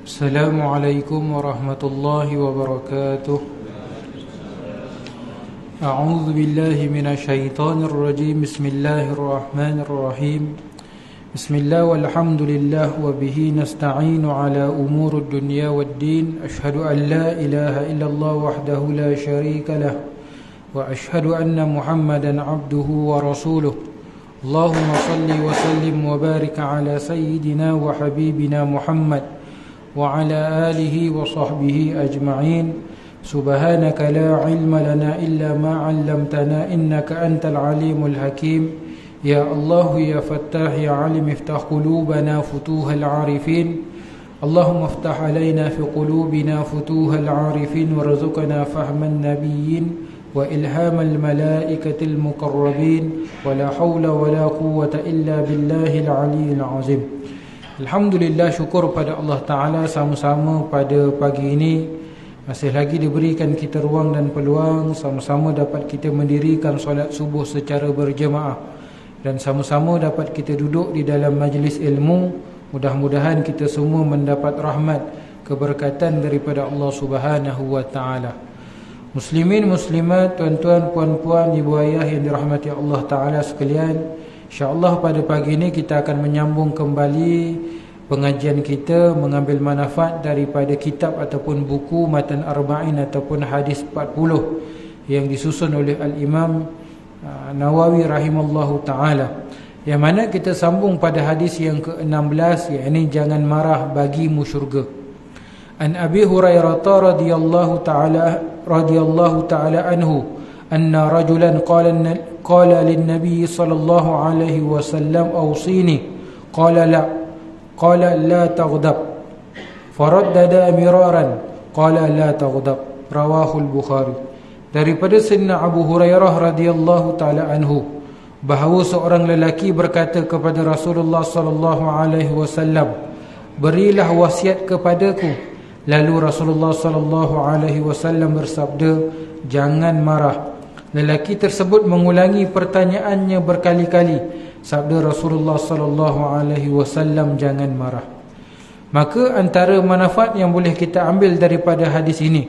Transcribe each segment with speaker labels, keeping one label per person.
Speaker 1: Assalamualaikum warahmatullahi wabarakatuh. A'udzu billahi minasyaitonir rajim. Bismillahirrahmanirrahim. Bismillah walhamdulillah wa bihi nasta'inu ala umurud dunya waddin. Asyhadu an la ilaha illallah wahdahu la syarika lah wa asyhadu anna Muhammadan abduhu wa rasuluh. Allahumma salli wa sallim wa barik ala sayyidina wa habibina Muhammad wa ala alihi wa sahbihi ajma'in. Subhanaka la ilma lana illa ma 'allamtana innaka antal alimul hakim. Ya Allah ya Fattah ya Alim iftah qulubana futuhal arifin. Allahumma iftah alaina fi qulubina futuhal arifin warzuqna fahman nabiyyin wa ilhamal malaikatil muqarrabin. Wa la hawla wa la quwwata illa billahil aliyyil azim. Alhamdulillah, syukur pada Allah Ta'ala sama-sama pada pagi ini masih lagi diberikan kita ruang dan peluang sama-sama dapat kita mendirikan solat subuh secara berjemaah dan sama-sama dapat kita duduk di dalam majlis ilmu. Mudah-mudahan kita semua mendapat rahmat keberkatan daripada Allah Subhanahu wa Ta'ala. Muslimin, muslimat, tuan-tuan, puan-puan, ibu ayah yang dirahmati Allah Ta'ala sekalian, InsyaAllah pada pagi ini kita akan menyambung kembali pengajian kita, mengambil manfaat daripada kitab ataupun buku Matan Arba'in ataupun Hadis 40 yang disusun oleh Al-Imam Nawawi rahimallahu ta'ala, yang mana kita sambung pada hadis yang ke-16, yakni jangan marah bagimu syurga. An Abi Hurairah radhiyallahu ta'ala anhu anna rajulan qala lin-nabiy sallallahu alaihi wasallam awsini qala la taghdab faraddada miraran qala la taghdab. Rawahul Bukhari. Daripada Sayyidina Abu Hurairah radhiyallahu taala anhu bahawa seorang lelaki berkata kepada Rasulullah sallallahu alaihi wasallam, berilah wasiat kepadaku. Lalu Rasulullah sallallahu alaihi wasallam bersabda, jangan marah. Lelaki tersebut mengulangi pertanyaannya berkali-kali. Sabda Rasulullah sallallahu alaihi wasallam, jangan marah. Maka antara manfaat yang boleh kita ambil daripada hadis ini,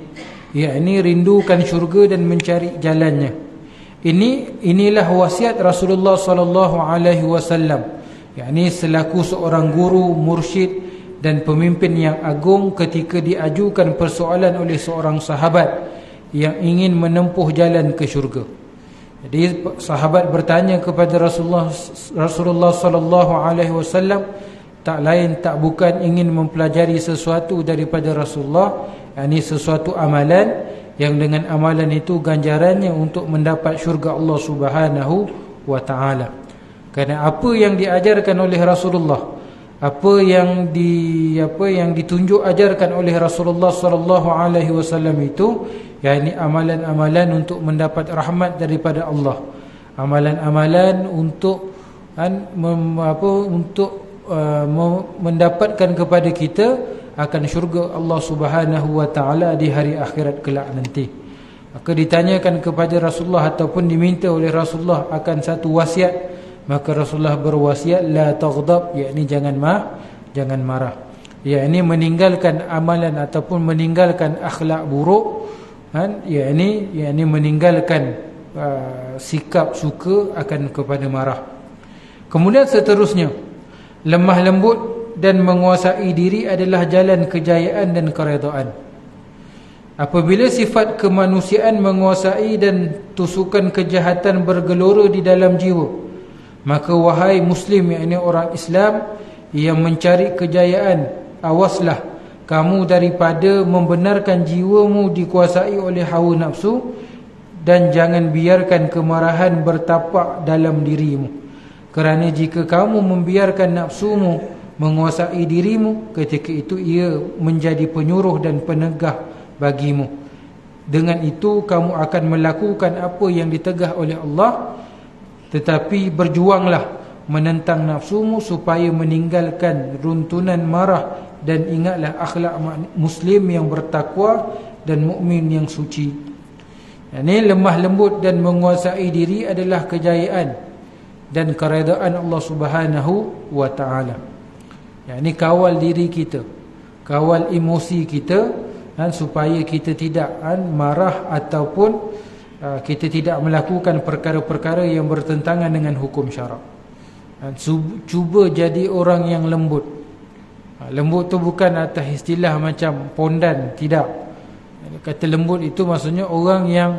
Speaker 1: yakni rindukan syurga dan mencari jalannya. Inilah wasiat Rasulullah sallallahu alaihi wasallam, yakni selaku seorang guru, mursyid dan pemimpin yang agung ketika diajukan persoalan oleh seorang sahabat yang ingin menempuh jalan ke syurga. Jadi sahabat bertanya kepada Rasulullah sallallahu alaihi wasallam, tak lain tak bukan ingin mempelajari sesuatu daripada Rasulullah, yakni sesuatu amalan yang dengan amalan itu ganjarannya untuk mendapat syurga Allah Subhanahu wa taala. Kerana apa yang diajarkan oleh Rasulullah, apa yang ditunjuk ajarkan oleh Rasulullah sallallahu alaihi wasallam itu, yakni amalan-amalan untuk mendapat rahmat daripada Allah, amalan-amalan untuk mendapatkan kepada kita akan syurga Allah Subhanahu wa taala di hari akhirat kelak nanti. Maka ditanyakan kepada Rasulullah ataupun diminta oleh Rasulullah akan satu wasiat, maka Rasulullah berwasiat la taghdab, yakni jangan marah, yakni meninggalkan amalan ataupun meninggalkan akhlak buruk, yakni meninggalkan sikap suka akan kepada marah. Kemudian seterusnya, lemah lembut dan menguasai diri adalah jalan kejayaan dan keredaan. Apabila sifat kemanusiaan menguasai dan tusukan kejahatan bergelora di dalam jiwa, maka wahai Muslim, yakni orang Islam yang mencari kejayaan, awaslah kamu daripada membenarkan jiwamu dikuasai oleh hawa nafsu, dan jangan biarkan kemarahan bertapak dalam dirimu. Kerana jika kamu membiarkan nafsumu menguasai dirimu, ketika itu ia menjadi penyuruh dan penegah bagimu. Dengan itu kamu akan melakukan apa yang ditegah oleh Allah. Tetapi berjuanglah menentang nafsumu supaya meninggalkan runtunan marah, dan ingatlah akhlak Muslim yang bertakwa dan mukmin yang suci. Ini lemah lembut dan menguasai diri adalah kejayaan dan keredaan Allah Subhanahu wa taala. Ini kawal diri kita. kawal emosi kita, supaya kita tidak marah ataupun kita tidak melakukan perkara-perkara yang bertentangan dengan hukum syarak. Cuba jadi orang yang lembut. Lembut tu bukan atas istilah macam pondan, tidak. Kata lembut itu maksudnya orang yang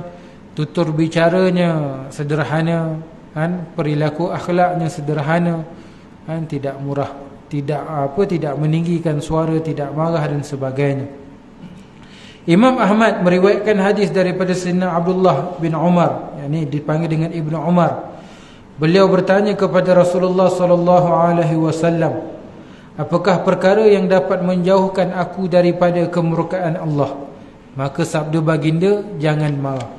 Speaker 1: tutur bicaranya sederhana, perilaku akhlaknya sederhana, tidak murah, tidak meninggikan suara, tidak marah dan sebagainya. Imam Ahmad meriwayatkan hadis daripada Sayyidina Abdullah bin Umar, yakni dipanggil dengan Ibnu Umar. Beliau bertanya kepada Rasulullah sallallahu alaihi wasallam, apakah perkara yang dapat menjauhkan aku daripada kemurkaan Allah? Maka sabda baginda, jangan marah.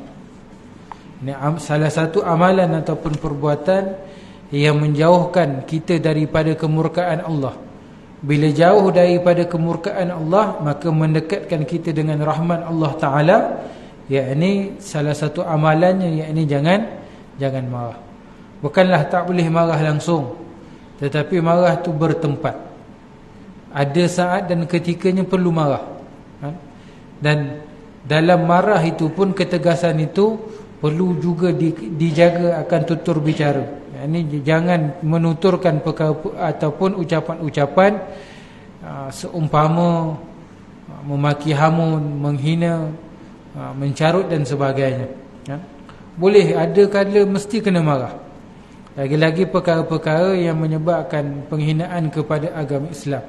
Speaker 1: Ini salah satu amalan ataupun perbuatan yang menjauhkan kita daripada kemurkaan Allah. Bila jauh daripada kemurkaan Allah, maka mendekatkan kita dengan rahmat Allah Ta'ala. Yakni salah satu amalannya, yakni jangan marah. Bukanlah tak boleh marah langsung, tetapi marah tu bertempat. Ada saat dan ketikanya perlu marah, dan dalam marah itu pun ketegasan itu perlu juga dijaga akan tutur bicara. Ini jangan menuturkan perkara ataupun ucapan-ucapan seumpama memaki hamun, menghina, mencarut dan sebagainya. Boleh, ada kala mesti kena marah. Lagi-lagi perkara-perkara yang menyebabkan penghinaan kepada agama Islam.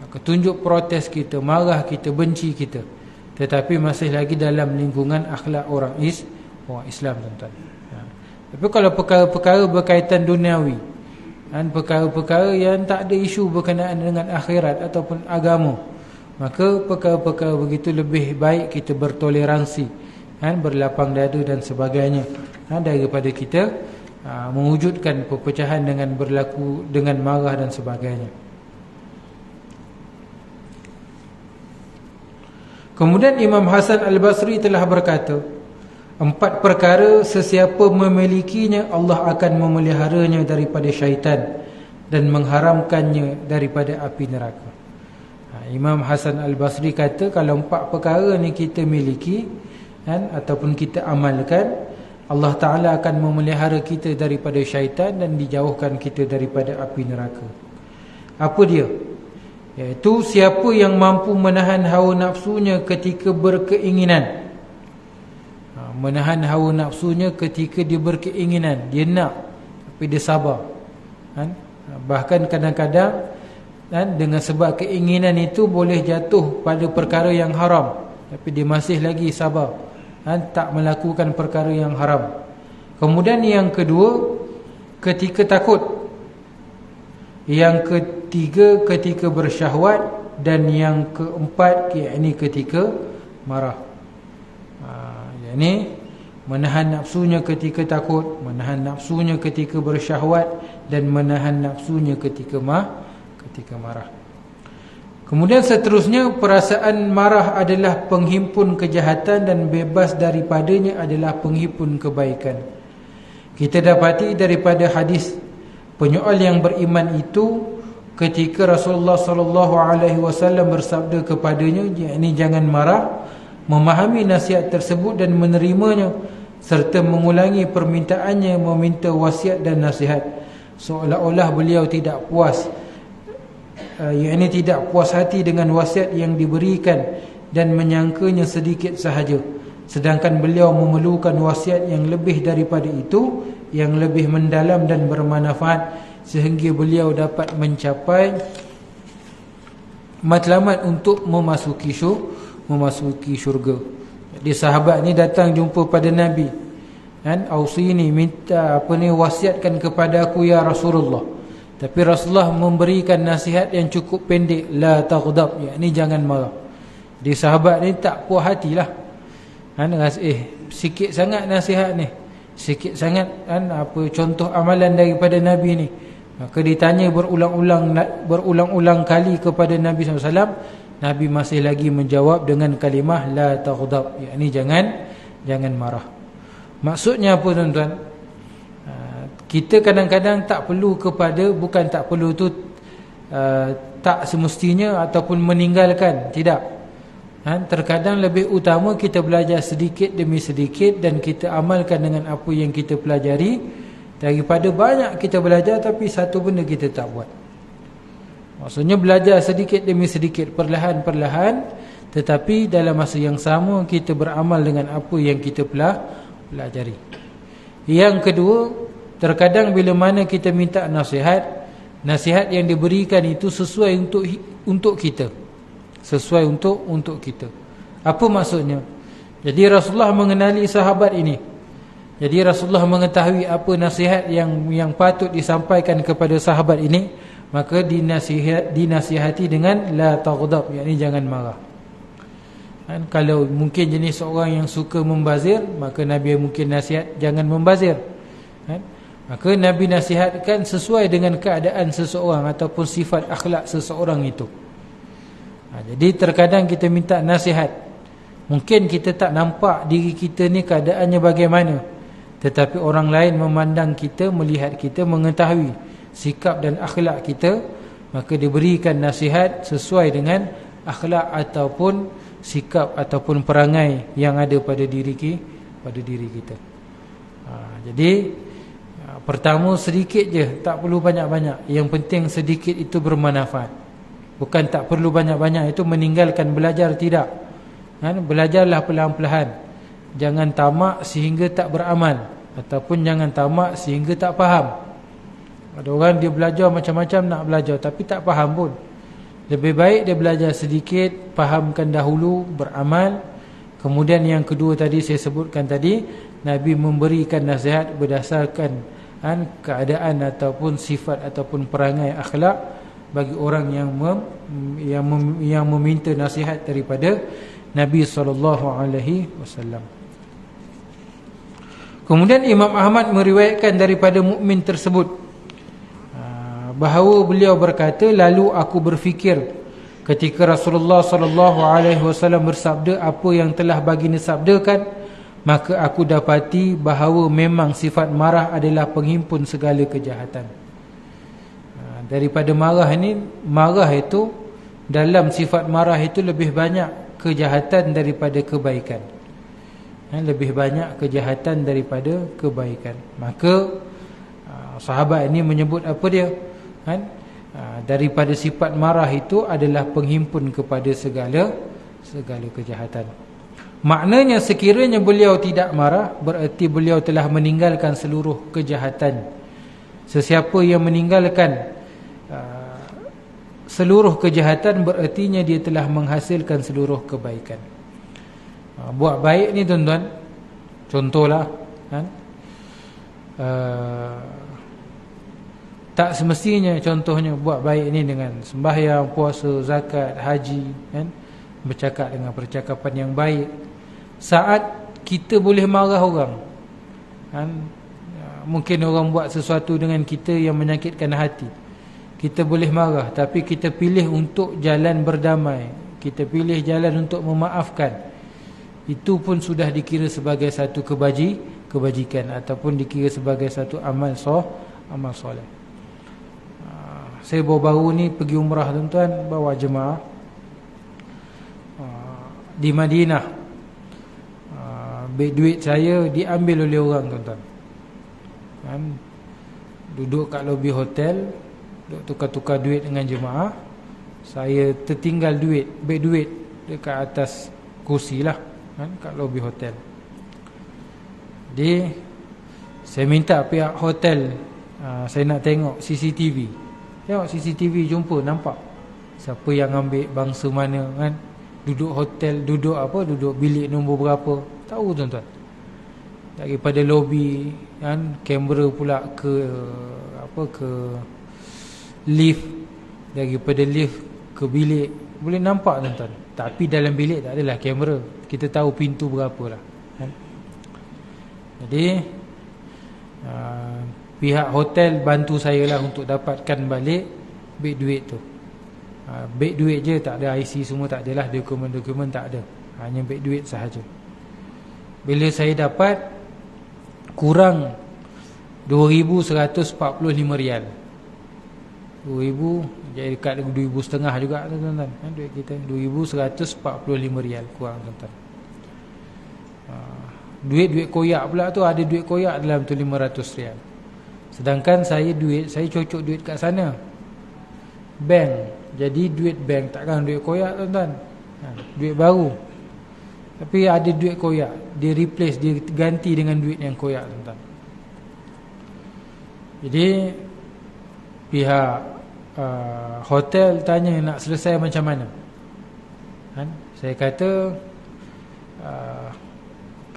Speaker 1: Maka tunjuk protes kita, marah kita, benci kita, tetapi masih lagi dalam lingkungan akhlak orang Islam, tuan-tuan. Tapi kalau perkara-perkara berkaitan duniawi, perkara-perkara yang tak ada isu berkenaan dengan akhirat ataupun agama, maka perkara-perkara begitu lebih baik kita bertoleransi, berlapang dada dan sebagainya, daripada kita mewujudkan perpecahan dengan berlaku dengan marah dan sebagainya. Kemudian Imam Hasan Al-Basri telah berkata, 4 perkara sesiapa memilikinya, Allah akan memeliharanya daripada syaitan dan mengharamkannya daripada api neraka. Imam Hasan Al-Basri kata, kalau 4 perkara ni kita miliki ataupun kita amalkan, Allah Ta'ala akan memelihara kita daripada syaitan dan dijauhkan kita daripada api neraka. Apa dia? Iaitu siapa yang mampu menahan hawa nafsunya ketika berkeinginan. Menahan hawa nafsunya ketika dia berkeinginan, dia nak, tapi dia sabar. Bahkan kadang-kadang dengan sebab keinginan itu boleh jatuh pada perkara yang haram, tapi dia masih lagi sabar, tak melakukan perkara yang haram. Kemudian yang kedua, ketika takut. Yang ketiga, ketika bersyahwat. Dan yang keempat, yakni ketika marah. Ini menahan nafsunya ketika takut, menahan nafsunya ketika bersyahwat, dan menahan nafsunya ketika marah. Kemudian seterusnya, perasaan marah adalah penghimpun kejahatan dan bebas daripadanya adalah penghimpun kebaikan. Kita dapati daripada hadis penyoal yang beriman itu, ketika Rasulullah SAW bersabda kepadanya, yakni jangan marah, memahami nasihat tersebut dan menerimanya, serta mengulangi permintaannya meminta wasiat dan nasihat, seolah-olah beliau tidak puas, yakni tidak puas hati dengan wasiat yang diberikan dan menyangkanya sedikit sahaja, sedangkan beliau memerlukan wasiat yang lebih daripada itu, yang lebih mendalam dan bermanfaat, sehingga beliau dapat mencapai matlamat untuk memasuki syurga. Jadi sahabat ni datang jumpa pada Nabi, ausini, minta wasiatkan kepada aku ya Rasulullah. Tapi Rasulullah memberikan nasihat yang cukup pendek, la taghdab, yakni jangan marah. Di sahabat ni tak puas hatilah, sikit sangat nasihat ni, sikit sangat contoh amalan daripada Nabi ni. Maka ditanya berulang-ulang kali kepada Nabi SAW, Nabi masih lagi menjawab dengan kalimah la taghdab, yakni jangan marah. Maksudnya apa, tuan-tuan? Kita kadang-kadang tak perlu kepada, bukan tak perlu tu tak semestinya ataupun meninggalkan, tidak. Terkadang lebih utama kita belajar sedikit demi sedikit dan kita amalkan dengan apa yang kita pelajari, daripada banyak kita belajar tapi satu benda kita tak buat. Maksudnya belajar sedikit demi sedikit, perlahan-perlahan, tetapi dalam masa yang sama kita beramal dengan apa yang kita pelajari. Yang kedua, terkadang bila mana kita minta nasihat, nasihat yang diberikan itu sesuai untuk kita. Sesuai untuk kita. Apa maksudnya? Jadi Rasulullah mengenali sahabat ini. Jadi Rasulullah mengetahui apa nasihat yang patut disampaikan kepada sahabat ini, maka dinasihati dengan la taghdab, yakni jangan marah. Kalau mungkin jenis seorang yang suka membazir, maka Nabi mungkin nasihat jangan membazir. Maka Nabi nasihatkan sesuai dengan keadaan seseorang ataupun sifat akhlak seseorang itu. Jadi terkadang kita minta nasihat, mungkin kita tak nampak diri kita ni keadaannya bagaimana, tetapi orang lain memandang kita, melihat kita, mengetahui sikap dan akhlak kita, maka diberikan nasihat sesuai dengan akhlak ataupun sikap ataupun perangai yang ada pada diri kita. Jadi pertama sedikit je, tak perlu banyak-banyak. Yang penting sedikit itu bermanfaat. Bukan tak perlu banyak-banyak itu meninggalkan belajar, tidak. Belajarlah perlahan-lahan. Jangan tamak sehingga tak beramal, ataupun jangan tamak sehingga tak faham. Ada orang dia belajar macam-macam nak belajar tapi tak faham pun. Lebih baik dia belajar sedikit, fahamkan dahulu, beramal. Kemudian yang kedua tadi saya sebutkan tadi, Nabi memberikan nasihat berdasarkan keadaan ataupun sifat ataupun perangai akhlak bagi orang yang meminta nasihat daripada Nabi SAW. Kemudian Imam Ahmad meriwayatkan daripada mukmin tersebut bahawa beliau berkata, lalu aku berfikir ketika Rasulullah SAW bersabda apa yang telah baginda sabdakan, maka aku dapati bahawa memang sifat marah adalah penghimpun segala kejahatan. Daripada marah itu, dalam sifat marah itu lebih banyak kejahatan daripada kebaikan. Lebih banyak kejahatan daripada kebaikan. Maka sahabat ini menyebut apa dia? Daripada sifat marah itu adalah penghimpun kepada segala kejahatan. Maknanya sekiranya beliau tidak marah, bererti beliau telah meninggalkan seluruh kejahatan. Sesiapa yang meninggalkan seluruh kejahatan, berertinya dia telah menghasilkan seluruh kebaikan. Buat baik ni tuan-tuan, contohlah tak semestinya contohnya buat baik ni dengan sembahyang, puasa, zakat, haji, bercakap dengan percakapan yang baik. Saat kita boleh marah orang, mungkin orang buat sesuatu dengan kita yang menyakitkan hati, kita boleh marah, tapi kita pilih untuk jalan berdamai, kita pilih jalan untuk memaafkan. Itu pun sudah dikira sebagai satu kebajikan ataupun dikira sebagai satu amal soleh. Saya baru-baru ni pergi umrah tuan-tuan, bawa jemaah di Madinah. Duit saya diambil oleh orang tuan-tuan. Duduk kat lobi hotel, duduk tukar-tukar duit dengan jemaah. Saya tertinggal beg duit dekat atas kursi lah, kat lobi hotel. Jadi saya minta pihak hotel, saya nak tengok CCTV. Tengok CCTV, jumpa, nampak siapa yang ambil bangsa mana, duduk hotel, duduk bilik nombor berapa, tahu tuan-tuan. Daripada lobi, kamera pula ke lift, daripada lift ke bilik, boleh nampak tuan-tuan. Tapi dalam bilik tak adalah kamera, kita tahu pintu berapa lah. Jadi pihak hotel bantu saya lah untuk dapatkan balik beg duit tu. Beg duit je, tak ada IC semua, tak adalah, dokumen-dokumen tak ada, hanya beg duit sahaja. Bila saya dapat, kurang 2,145 rial. 2,145 Jadi dekat 2,5 juga tuan-tuan, duit kita 2,145 rial kurang tuan-tuan. Duit koyak pula tu, ada duit koyak dalam tu 500 rial. Sedangkan saya cocok duit kat sana bank. Jadi duit bank takkan duit koyak tuan-tuan, duit baru. Tapi ada duit koyak, dia replace, dia ganti dengan duit yang koyak tuan-tuan. Jadi pihak hotel tanya nak selesai macam mana, saya kata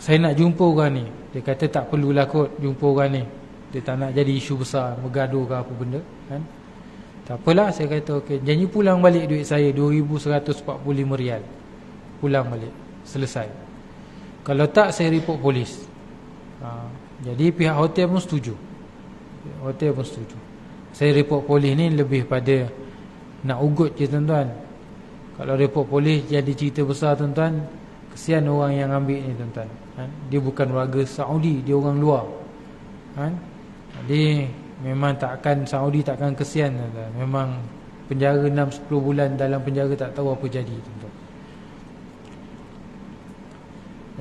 Speaker 1: saya nak jumpa orang ni. Dia kata tak perlulah kot jumpa orang ni, dia tak nak jadi isu besar, bergaduh ke apa benda kan. Tak apalah, saya kata okey, janji pulang balik duit saya 2,145 rial. Pulang balik, selesai. Kalau tak saya report polis. Jadi pihak hotel pun setuju. Saya report polis ni lebih pada nak ugut je tuan-tuan. Kalau report polis jadi cerita besar tuan-tuan, kesian orang yang ambil ni tuan-tuan. Dia bukan warga Saudi, dia orang luar. Jadi memang Saudi takkan kesian tuan-tuan. Memang penjara 6-10 bulan dalam penjara tak tahu apa jadi tuan-tuan.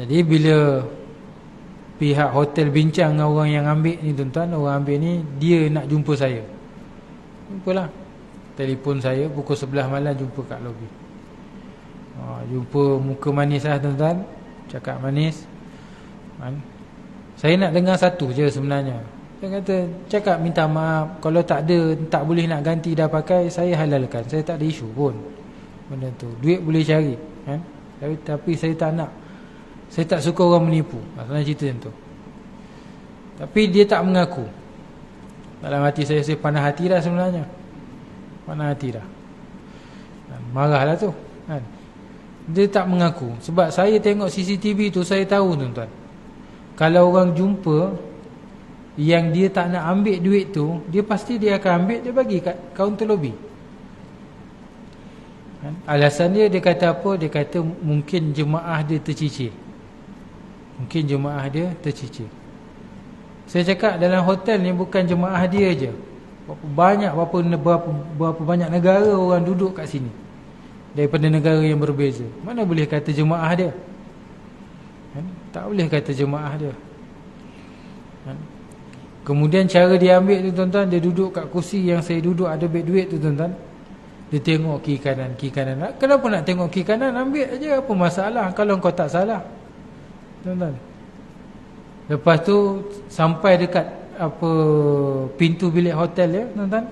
Speaker 1: Jadi bila pihak hotel bincang dengan orang yang ambil ni tuan-tuan, orang ambil ni dia nak jumpa saya. Jumpalah. Telefon saya pukul 11 malam, jumpa kat lobi. Jumpa muka manis lah tuan-tuan, cakap manis. Saya nak dengar satu je sebenarnya. Saya kata, cakap minta maaf, kalau tak ada, tak boleh nak ganti dah pakai, saya halalkan. Saya tak ada isu pun benda tu. Duit boleh cari kan? Tapi saya tak nak, saya tak suka orang menipu. Maksudnya cerita macam tu. Tapi dia tak mengaku. Dalam hati saya panah hati dah sebenarnya. Panah hati dah. Marahlah tu kan? Dia tak mengaku. Sebab saya tengok CCTV tu, saya tahu tuan-tuan, kalau orang jumpa yang dia tak nak ambil duit tu, dia pasti dia akan ambil, dia bagi kat kaunter lobi. Alasan dia kata apa? Dia kata mungkin jemaah dia tercicir. Saya cakap dalam hotel ni bukan jemaah dia je, berapa banyak negara orang duduk kat sini, daripada negara yang berbeza. Mana boleh kata jemaah dia? Tak boleh kata jemaah dia. Kemudian cara dia ambil tu tuan-tuan, dia duduk kat kursi yang saya duduk, ada beg duit tu tuan-tuan. Dia tengok kiri kanan. Kenapa nak tengok kiri kanan? Ambil aja, apa masalah kalau kau tak salah tuan-tuan. Lepas tu sampai dekat pintu bilik hotel dia tuan-tuan,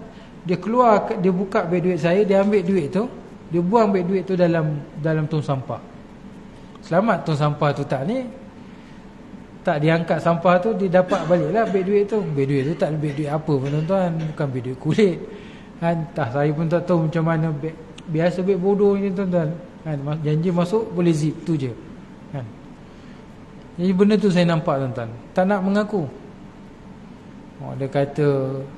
Speaker 1: dia keluar, dia buka beg duit saya, dia ambil duit tu, dia buang beg duit tu dalam tong sampah. Selamat tong sampah tu tak diangkat sampah tu, dia dapat baliklah beg duit tu. Beg duit tu tak beg duit apa pun tuan-tuan, bukan beg duit kulit kan. Entah, saya pun tak tahu macam mana beg, biasa beg bodoh ni tuan-tuan kan. Janji masuk boleh zip tu je kan. Jadi benda tu saya nampak tuan-tuan, tak nak mengaku. Dia kata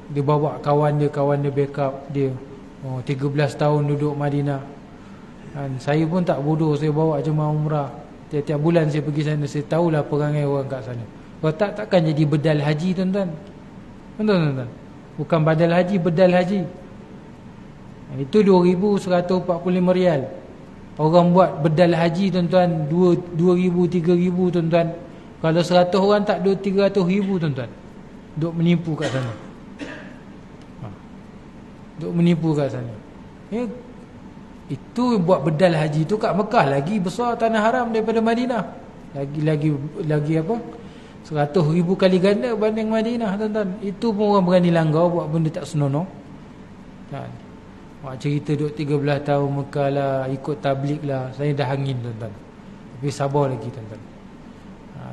Speaker 1: dia bawa kawan dia backup dia, 13 tahun duduk Madinah kan. Saya pun tak bodoh, saya bawa jemaah umrah. Tiap-tiap bulan saya pergi sana, saya tahulah perangai orang kat sana. Kalau takkan jadi bedal haji tuan-tuan. Tuan-tuan, bukan badal haji, bedal haji. Itu 2,145 rial. Orang buat bedal haji tuan-tuan 2,000, 3,000 tuan-tuan. Kalau 100 orang tak 300,000 tuan-tuan. Duk menipu kat sana. Itu buat bedal haji tu kat Mekah lagi besar tanah haram daripada Madinah. Lagi apa? 100,000 kali ganda banding Madinah tuan-tuan. Itu pun orang berani langgar buat benda tak senonoh kan. Cerita duduk 13 tahun Mekah lah, ikut tabligh lah, saya dah hangin tuan-tuan. Tapi sabar lagi tuan-tuan.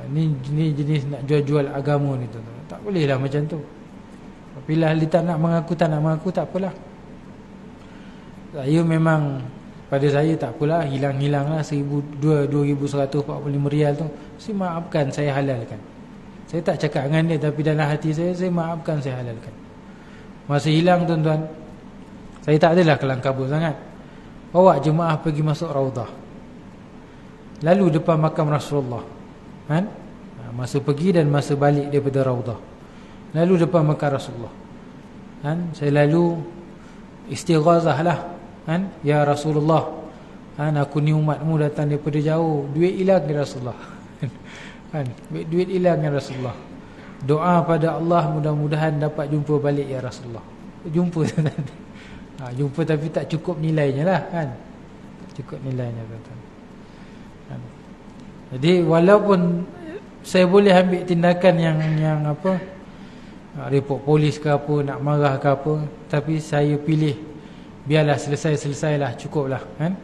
Speaker 1: Ni jenis nak jual-jual agama ni tuan-tuan. Tak boleh lah macam tu. Bila dia tak nak mengaku, tak apalah. Saya memang, pada saya tak apalah, hilang-hilang lah 2,145 rial tu. Saya maafkan, saya halalkan. Saya tak cakap dengan dia, tapi dalam hati saya maafkan, saya halalkan. Masa hilang tuan-tuan, saya tak adalah kelang kabut sangat. Bawa jemaah pergi masuk Raudah, lalu depan makam Rasulullah kan? Masa pergi dan masa balik daripada Raudah, lalu depan makam Rasulullah kan? Saya lalu istighazah lah, kan? Ya Rasulullah, kan, aku ni umatmu datang daripada jauh, duit hilang ya Rasulullah. Kan? Duit hilang ya Rasulullah. Doa pada Allah mudah-mudahan dapat jumpa balik ya Rasulullah. Jumpa jumpa tapi tak cukup nilainya lah, kan? Tak cukup nilainya, tuan-tuan. Kan? Jadi walaupun saya boleh ambil tindakan yang apa, report polis ke apa, nak marah ke apa, tapi saya pilih biarlah selesailah, cukuplah, kan?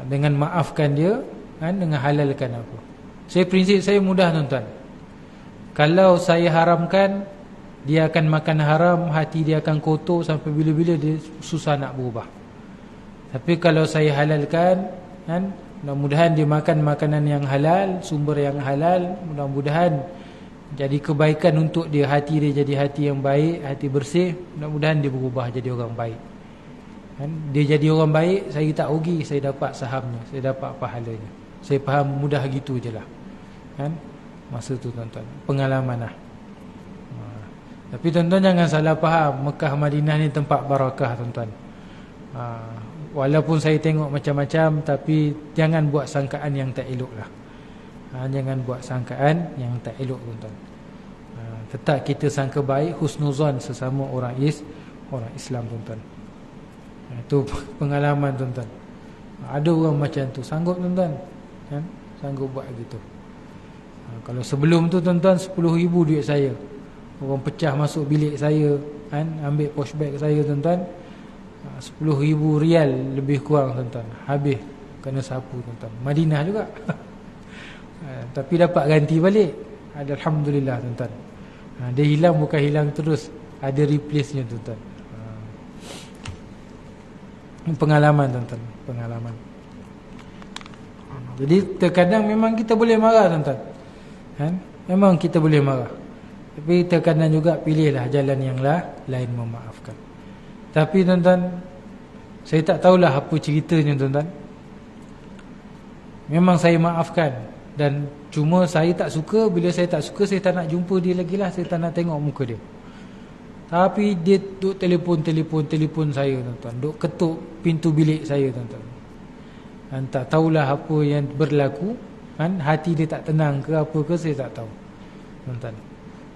Speaker 1: Dengan maafkan dia, kan, dengan halalkan apa. Prinsip saya mudah, tuan-tuan. Kalau saya haramkan, dia akan makan haram, hati dia akan kotor sampai bila-bila dia susah nak berubah. Tapi kalau saya halalkan, kan, mudah-mudahan dia makan makanan yang halal, sumber yang halal, mudah-mudahan jadi kebaikan untuk dia, hati dia jadi hati yang baik, hati bersih, mudah-mudahan dia berubah jadi orang baik. Kan? Dia jadi orang baik, saya tak rugi, saya dapat sahamnya, saya dapat pahalanya. Saya faham mudah gitu je lah, kan? Masa tu, tuan-tuan, pengalaman lah. Tapi tuan-tuan jangan salah faham, Mekah Madinah ni tempat barakah, tuan-tuan. Walaupun saya tengok macam-macam, tapi jangan buat sangkaan yang tak elok lah. Jangan buat sangkaan yang tak elok, tuan-tuan. Tetap kita sangka baik, husnuzan sesama orang Islam, tuan-tuan. Itu pengalaman, tuan-tuan. Ada orang macam tu, sanggup, tuan-tuan, kan? Sanggup buat gitu. Kalau sebelum tu, tuan-tuan, 10,000 duit saya, orang pecah masuk bilik saya, kan, ambil posh bag saya, tuan-tuan, 10,000 rial lebih kurang, tuan-tuan, habis kena sapu, tuan-tuan. Madinah juga. Tapi dapat ganti balik, alhamdulillah, tuan-tuan. Dia hilang bukan hilang terus, ada replace-nya, tuan-tuan. Pengalaman, tuan-tuan, pengalaman. Jadi terkadang memang kita boleh marah, tuan-tuan, kan? Memang kita boleh marah, tapi terkadang juga pilihlah jalan yang lain, memaafkan. Tapi, tuan-tuan, saya tak tahulah apa ceritanya, tuan-tuan. Memang saya maafkan, dan cuma saya tak suka. Bila saya tak suka, saya tak nak jumpa dia lagi lah, saya tak nak tengok muka dia. Tapi dia duk telefon saya, tuan-tuan, duk ketuk pintu bilik saya, tuan-tuan. Dan tak tahulah apa yang berlaku, kan? Hati dia tak tenang ke apa ke, saya tak tahu, tuan-tuan.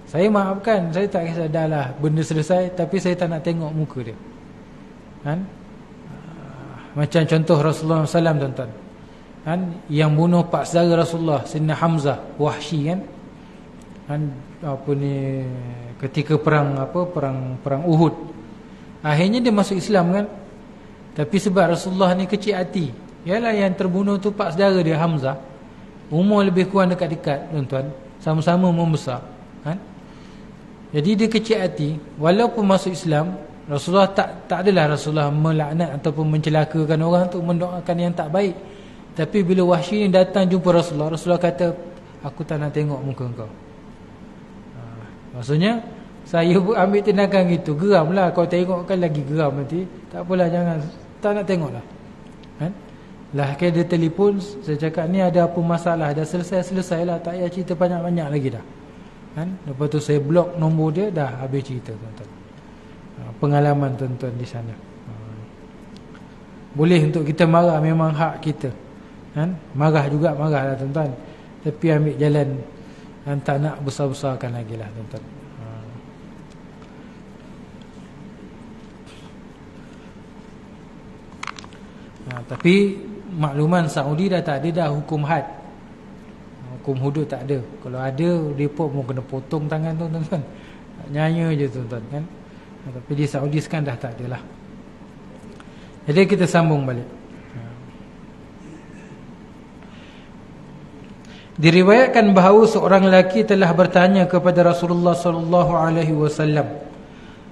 Speaker 1: Saya maafkan, saya tak kisah, dah lah, benda selesai, tapi saya tak nak tengok muka dia, kan? Macam contoh Rasulullah SAW, tuan-tuan, kan, yang bunuh pak saudara Rasulullah, Sayyidina Hamzah, Wahsy, kan, apa ni, ketika perang Uhud. Akhirnya dia masuk Islam, kan. Tapi sebab Rasulullah ni kecil hati, yalah yang terbunuh tu pak saudara dia, Hamzah, umur lebih kurang dekat-dekat, tuan-tuan, sama-sama membesar, kan. Jadi dia kecil hati, walaupun masuk Islam, Rasulullah tak adalah Rasulullah melaknat ataupun mencelakakan orang tu, mendoakan yang tak baik. Tapi bila Wahsy ni datang jumpa Rasulullah, Rasulullah kata, aku tak nak tengok muka kau. Maksudnya saya ambil tindakan gitu, geramlah. Kau tengok kan lagi geram nanti. Tak apalah, jangan, tak nak tengok lah, kan? Lah akhirnya dia telefon, saya cakap ni ada apa masalah, dah selesai lah, tak payah cerita banyak-banyak lagi dah, kan? Lepas tu saya blok nombor dia, dah habis cerita, tuan-tuan. Pengalaman, tuan-tuan, di sana. Boleh untuk kita marah, memang hak kita, kan? Marah juga, marah lah, tuan-tuan, tapi ambil jalan dan tak nak besar-besarkan lagi lah, tuan-tuan. Tapi makluman Saudi dah tak ada dah hukum had, hukum hudud tak ada. Kalau ada, report mau kena potong tangan tu, tuan-tuan. Nyanya je, tuan-tuan, kan. Tapi di Saudi sekarang dah tak ada lah. Jadi kita sambung balik. Diriwayatkan bahawa seorang lelaki telah bertanya kepada Rasulullah sallallahu alaihi wasallam,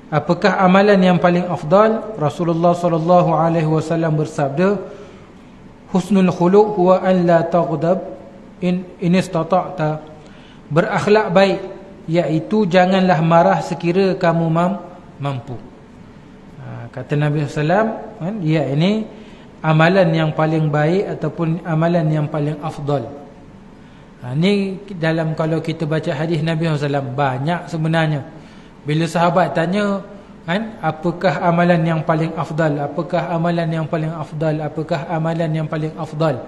Speaker 1: apakah amalan yang paling afdal? Rasulullah sallallahu alaihi wasallam bersabda, husnul khuluq huwa an la taghdab in istata'ta. Berakhlak baik, iaitu janganlah marah sekira kamu mampu. Kata Nabi sallallahu alaihi wasallam, ya, ini amalan yang paling baik ataupun amalan yang paling afdal. Ni dalam, kalau kita baca hadis Nabi SAW, banyak sebenarnya. Bila sahabat tanya, Apakah amalan yang paling afdal? Apakah amalan yang paling afdal? Apakah amalan yang paling afdal?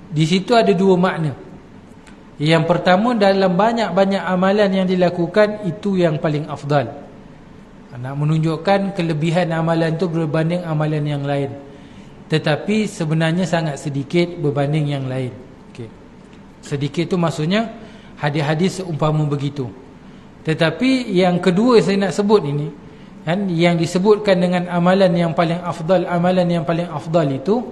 Speaker 1: Di situ ada dua makna. Yang pertama, dalam banyak-banyak amalan yang dilakukan, itu yang paling afdal. Nak menunjukkan kelebihan amalan itu berbanding amalan yang lain. Tetapi sebenarnya sangat sedikit berbanding yang lain. Okay. Sedikit itu maksudnya hadis-hadis seumpama begitu. Tetapi yang kedua saya nak sebut ini, yang disebutkan dengan amalan yang paling afdal, amalan yang paling afdal itu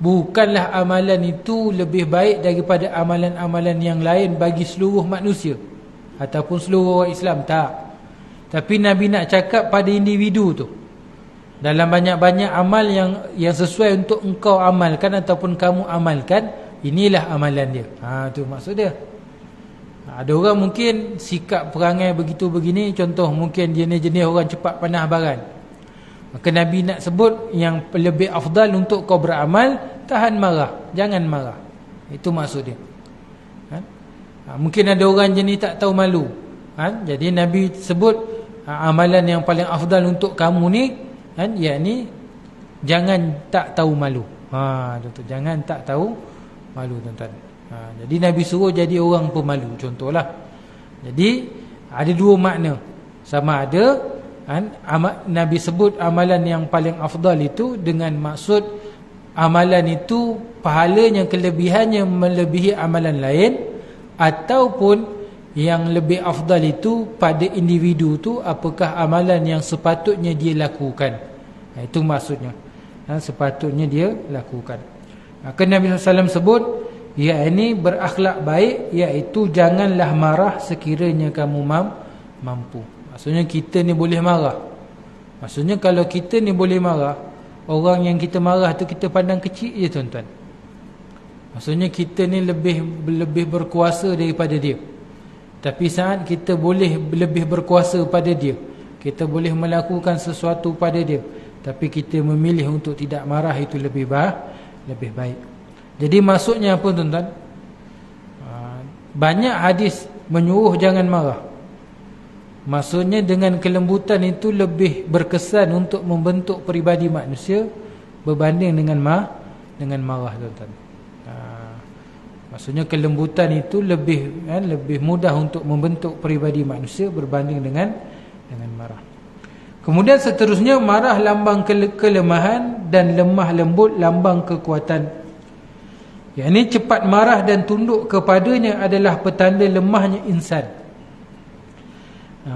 Speaker 1: bukanlah amalan itu lebih baik daripada amalan-amalan yang lain bagi seluruh manusia ataupun seluruh orang Islam, tak. Tapi Nabi nak cakap pada individu tu. Dalam banyak-banyak amal yang sesuai untuk engkau amalkan ataupun kamu amalkan, inilah amalan dia. Tu maksud dia. Ada orang mungkin sikap perangai begitu begini, contoh mungkin dia ni jenis orang cepat panah baran. Maka Nabi nak sebut yang lebih afdal untuk kau beramal, tahan marah, jangan marah. Itu maksud dia. Mungkin ada orang jenis tak tahu malu. Jadi Nabi sebut amalan yang paling afdal untuk kamu ni, yakni jangan tak tahu malu. Jangan tak tahu malu, tuan-tuan. Jadi Nabi suruh jadi orang pemalu, contohlah. Jadi ada dua makna. Sama ada Nabi sebut amalan yang paling afdal itu dengan maksud amalan itu pahalanya, kelebihannya melebihi amalan lain, ataupun yang lebih afdal itu pada individu tu apakah amalan yang sepatutnya dia lakukan. Itu maksudnya, sepatutnya dia lakukan. Maka Nabi SAW sebut, yakni berakhlak baik, iaitu janganlah marah sekiranya kamu mampu. Maksudnya kita ni boleh marah. Maksudnya kalau kita ni boleh marah, orang yang kita marah tu kita pandang kecil je, tuan-tuan. Maksudnya kita ni lebih berkuasa daripada dia. Tapi saat kita boleh lebih berkuasa pada dia, kita boleh melakukan sesuatu pada dia, tapi kita memilih untuk tidak marah, itu lebih baik. Jadi maksudnya apa, tuan-tuan? Banyak hadis menyuruh jangan marah. Maksudnya dengan kelembutan itu lebih berkesan untuk membentuk peribadi manusia berbanding dengan marah, tuan-tuan. Maksudnya kelembutan itu lebih mudah untuk membentuk peribadi manusia berbanding dengan marah. Kemudian seterusnya, marah lambang kelemahan dan lemah lembut lambang kekuatan. Yang ini cepat marah dan tunduk kepadanya adalah petanda lemahnya insan.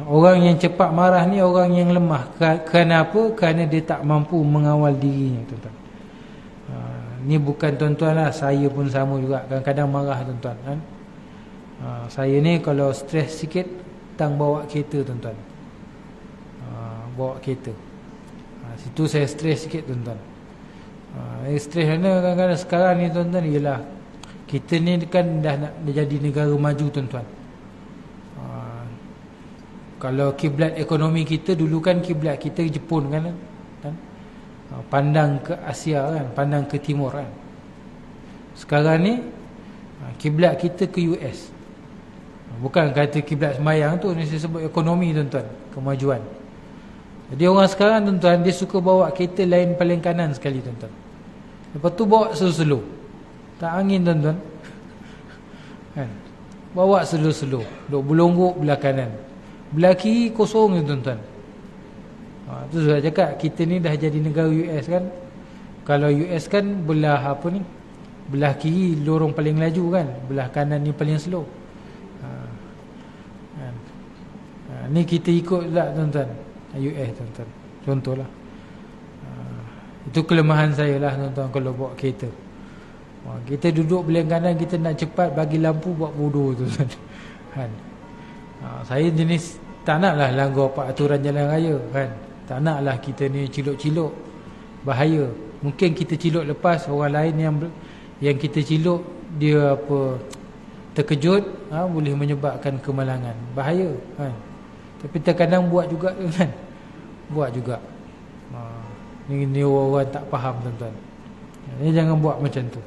Speaker 1: Orang yang cepat marah ni orang yang lemah. Kenapa? Kerana dia tak mampu mengawal dirinya, tuan-tuan. Ni bukan tuan-tuan lah, saya pun sama juga. Kadang-kadang marah, tuan-tuan. Saya ni kalau stres sikit, tang bawa kereta, tuan-tuan. Bawa kereta. Situ saya stres sikit, tuan-tuan. Stres mana kadang-kadang sekarang ni, tuan-tuan, ialah kita ni kan dah nak jadi negara maju, tuan-tuan. Kalau kiblat ekonomi kita dulu kan kiblat kita Jepun kan, pandang ke Asia kan, pandang ke timur kan. Sekarang ni kiblat kita ke US. Bukan kata kiblat sembahyang tu, ni saya sebut ekonomi, tuan-tuan, kemajuan. Jadi orang sekarang, tuan-tuan, dia suka bawa kereta lain paling kanan sekali, tuan-tuan. Lepas tu bawa slow-slow, tak angin, tuan-tuan kan? Bawa slow-slow, duk berlonggok belah kanan, belah kiri kosong, tuan-tuan. Tu sudah cakap kita ni dah jadi negara US kan. Kalau US kan belah apa ni, belah kiri lorong paling laju kan, belah kanan ni paling slow. Ni kita ikut tak, tuan-tuan, US, tuan-tuan. Contohlah. Itu kelemahan saya lah, tuan-tuan, kalau bawa kereta. Kita duduk belah kanan, kita nak cepat bagi lampu buat bodoh, tuan-tuan kan. Saya jenis tak naklah langgar aturan jalan raya kan. Tak naklah kita ni cilok-cilok, bahaya. Mungkin kita cilok lepas, orang lain yang kita cilok dia terkejut, boleh menyebabkan kemalangan, bahaya kan. Tapi terkadang buat juga, kan. Buat juga. Ni orang tak faham, tuan-tuan. Ni jangan buat macam tu.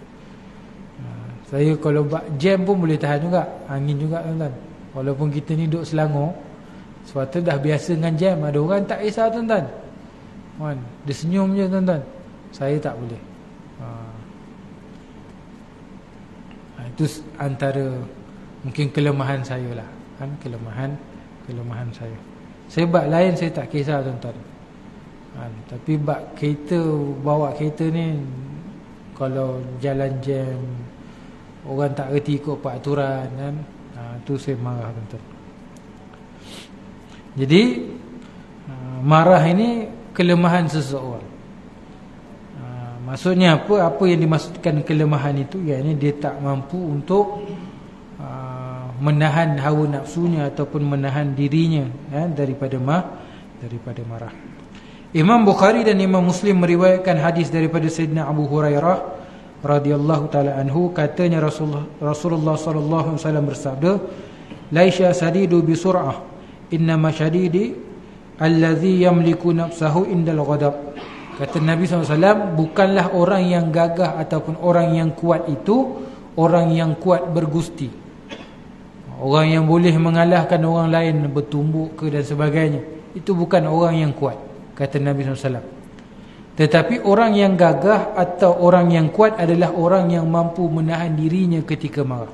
Speaker 1: Saya kalau jam pun boleh tahan juga, angin juga, tuan-tuan. Walaupun kita ni duduk Selangor, Sebab tu dah biasa dengan jam. Ada orang tak kisah tuan-tuan kan, dia senyum je tuan-tuan. Saya tak boleh. Itu antara mungkin kelemahan saya lah kan, kelemahan saya. Saya bab lain saya tak kisah tuan-tuan kan, tapi bab kereta, bawa kereta ni, kalau jalan jam, orang tak reti ikut peraturan kan, tu saya marah tuan-tuan. Jadi marah ini kelemahan seseorang. Maksudnya apa? Apa yang dimaksudkan kelemahan itu? Iaitu dia tak mampu untuk menahan hawa nafsunya ataupun menahan dirinya daripada marah. Imam Bukhari dan Imam Muslim meriwayatkan hadis daripada Sayyidina Abu Hurairah radhiyallahu taala anhu, katanya Rasulullah sallallahu alaihi wasallam bersabda, "Laisha sadidu bi sur'ah, innama shadidi allazi yamliku nafsahu indal ghadab." Kata Nabi SAW, bukanlah orang yang gagah ataupun orang yang kuat itu orang yang kuat bergusti, orang yang boleh mengalahkan orang lain, bertumbuk ke dan sebagainya. Itu bukan orang yang kuat, kata Nabi SAW. Tetapi orang yang gagah atau orang yang kuat adalah orang yang mampu menahan dirinya ketika marah.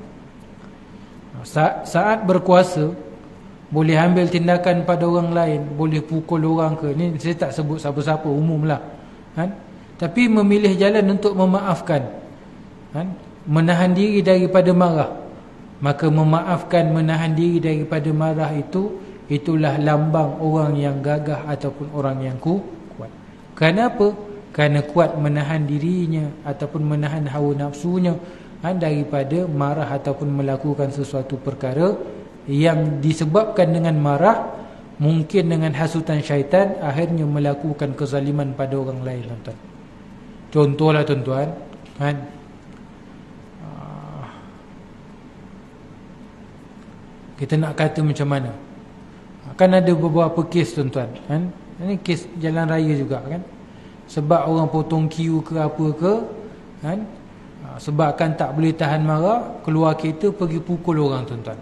Speaker 1: Saat berkuasa, boleh ambil tindakan pada orang lain, boleh pukul orang ke, ni saya tak sebut siapa-siapa, umumlah kan? Tapi memilih jalan untuk memaafkan kan? Menahan diri daripada marah. Maka memaafkan, menahan diri daripada marah itu, itulah lambang orang yang gagah ataupun orang yang kuat. Kenapa? Kerana kuat menahan dirinya ataupun menahan hawa nafsunya daripada marah ataupun melakukan sesuatu perkara yang disebabkan dengan marah, mungkin dengan hasutan syaitan, akhirnya melakukan kezaliman pada orang lain tuan-tuan. Contohlah tuan-tuan kan, kita nak kata macam mana, kan ada beberapa kes tuan-tuan kan. Ini kes jalan raya juga kan, sebab orang potong queue ke apa ke kan, sebabkan tak boleh tahan marah, keluar kereta pergi pukul orang tuan-tuan.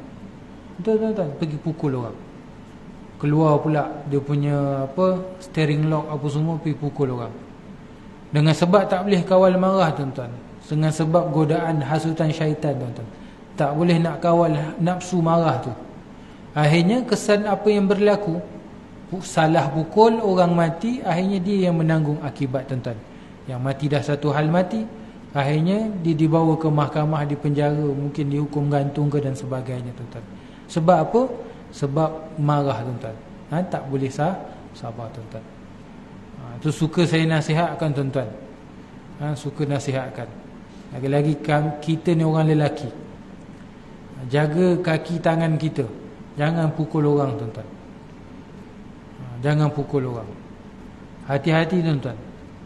Speaker 1: Tuan-tuan, pergi pukul orang. Keluar pula dia punya steering lock apa semua, pergi pukul orang. Dengan sebab tak boleh kawal marah tuan-tuan, dengan sebab godaan hasutan syaitan tuan-tuan, tak boleh nak kawal nafsu marah tu. Akhirnya kesan apa yang berlaku, salah pukul orang mati, akhirnya dia yang menanggung akibat tuan-tuan. Yang mati dah satu hal mati, akhirnya dia dibawa ke mahkamah, dipenjara, mungkin dihukum gantung ke dan sebagainya tuan-tuan. Sebab apa? Sebab marah tuan-tuan. Tak boleh sabar tuan-tuan. Itu suka saya nasihatkan tuan-tuan. Suka nasihatkan. Lagi-lagi kita ni orang lelaki, jaga kaki tangan kita, jangan pukul orang tuan-tuan. Jangan pukul orang. Hati-hati tuan-tuan.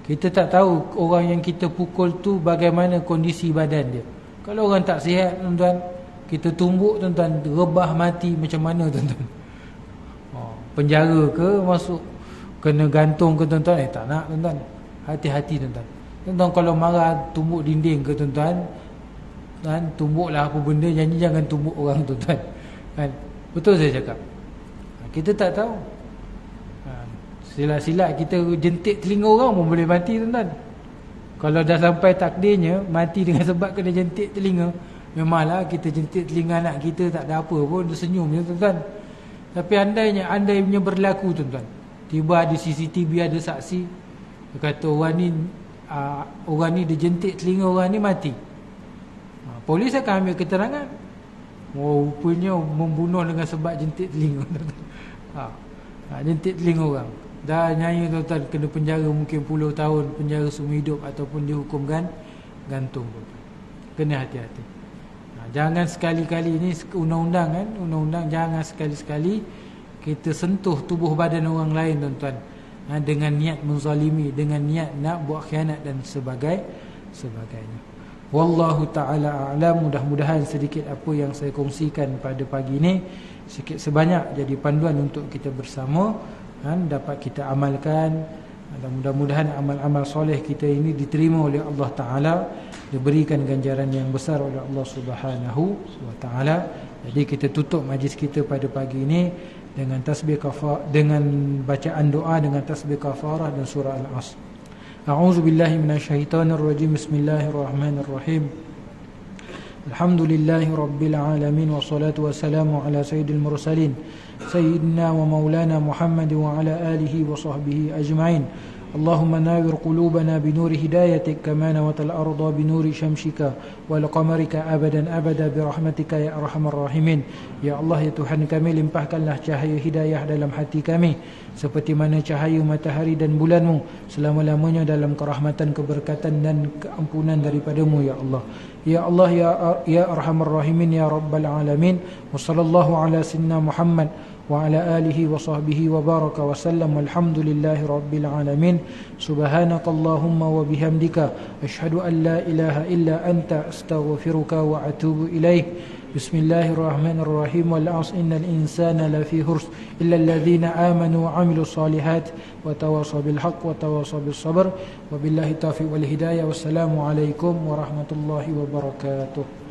Speaker 1: Kita tak tahu orang yang kita pukul tu bagaimana kondisi badan dia. Kalau orang tak sihat tuan-tuan, kita tumbuk tuan-tuan, rebah mati macam mana tuan-tuan? Penjara ke, masuk kena gantung ke tuan-tuan? Tak nak tuan-tuan. Hati-hati tuan-tuan. Tuan-tuan kalau marah tumbuk dinding ke tuan-tuan, tumbuklah apa benda, jangan tumbuk orang tuan-tuan kan? Betul saya cakap. Kita tak tahu, silat-silat kita jentik telinga orang pun boleh mati tuan-tuan. Kalau dah sampai takdirnya mati dengan sebab kena jentik telinga, memanglah kita jentik telinga anak kita, tak ada apa pun, dia senyum je tuan-tuan. Tapi andainya berlaku tuan-tuan, tiba ada CCTV, ada saksi, dia kata orang ni dia jentik telinga orang ni, mati. Polis akan ambil keterangan, rupanya membunuh dengan sebab jentik telinga tuan-tuan. Jentik telinga orang, dah nyanyi tuan-tuan, kena penjara mungkin puluh tahun, penjara seumur hidup, ataupun dihukum gantung. Kena hati-hati. Jangan sekali-kali, ini undang-undang kan, undang-undang, jangan sekali-sekali kita sentuh tubuh badan orang lain tuan-tuan, dengan niat menzalimi, dengan niat nak buat khianat dan sebagainya. Wallahu ta'ala a'lam. Mudah-mudahan sedikit apa yang saya kongsikan pada pagi ini sikit sebanyak jadi panduan untuk kita bersama, dapat kita amalkan, dan mudah-mudahan amal-amal soleh kita ini diterima oleh Allah Ta'ala, diberikan ganjaran yang besar oleh Allah Subhanahu wa Ta'ala. Jadi kita tutup majlis kita pada pagi ini dengan tasbih dengan bacaan doa dengan tasbih kafarah dan surah Al-Asr. A'udzubillahi minasyaitonir rajim. Bismillahirrahmanirrahim. Alhamdulillahi rabbil alamin wassalatu wassalamu ala sayyidil mursalin sayyidina wa maulana Muhammad wa ala alihi wa sahbihi ajma'in. اللهم ناور قلوبنا بنور هدايتك كما نورت الأرض بنور شمسك ولقمرك أبدا أبدا برحمتك يا أرحم الراحمين. Ya Allah, ya Tuhan kami, limpahkanlah cahaya hidayah dalam hati kami seperti mana cahaya matahari dan bulanmu selama-lamanya dalam kerahmatan, keberkatan dan keampunan daripadamu ya Allah. Ya Allah, ya Arhamar Rahimin, ya Rabbal Alamin. Wa sallallahu ala sayyidina Muhammad wa ala alihi wa sahbihi wa baraka wa sallam. Walhamdulillahi rabbil alamin. Subhanakallahumma wa bihamdika ashhadu an la ilaha illa anta astaghfiruka wa atubu ilaih. Bismillahirrahmanirrahim. Wal 'asri innal insana lafi khusr illa alladhina amanu wa 'amilus solihat wa tawasaw bil haqq wa tawasaw bis sabr. Wabillahi taufiq wal hidayah. Wassalamu alaikum warahmatullahi wabarakatuh.